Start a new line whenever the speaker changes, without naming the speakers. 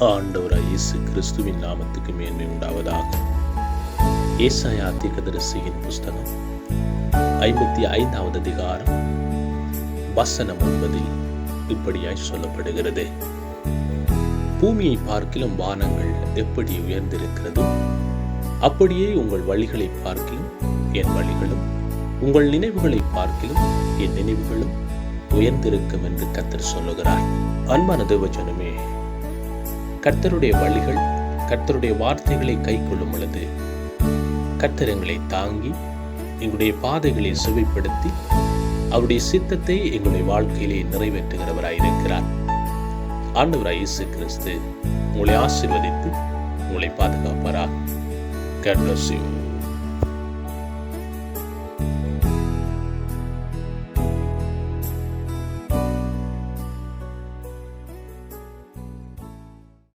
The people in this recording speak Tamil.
ஆண்டவராய் இயேசு கிறிஸ்துவின் நாமத்துக்கு மேன்மை உண்டாவதாக. ஏசாயா தீர்க்கதரிசியின் புஸ்தகம் 55வது அதிகாரம் வசனம் 9 இப்படியாய் சொல்லப்படுகிறது. பூமியை பார்க்கிலும் வானங்கள் எப்படி உயர்ந்திருக்கிறதோ அப்படியே உங்கள் வழிகளை பார்க்கிலும் என் வழிகளும், உங்கள் நினைவுகளை பார்க்கிலும் என் நினைவுகளும் உயர்ந்திருக்கும் என்று கர்த்தர் சொல்லுகிறார். அன்பான தேவஜனமே, கர்த்தருடைய வழிகள், கர்த்தருடைய வார்த்தைகளை கை கொள்ளும் பொழுது கர்த்தர் எங்களை தாங்கி எங்களுடைய பாதைகளை சுவைப்படுத்தி அவருடைய சித்தத்தை எங்களுடைய வாழ்க்கையிலே நிறைவேற்றுகிறவராயிருக்கிறார். ஆண்டவராய் இயேசு கிறிஸ்து உங்களை ஆசீர்வதித்து உங்களை பாதுகாப்பாராக. God bless you.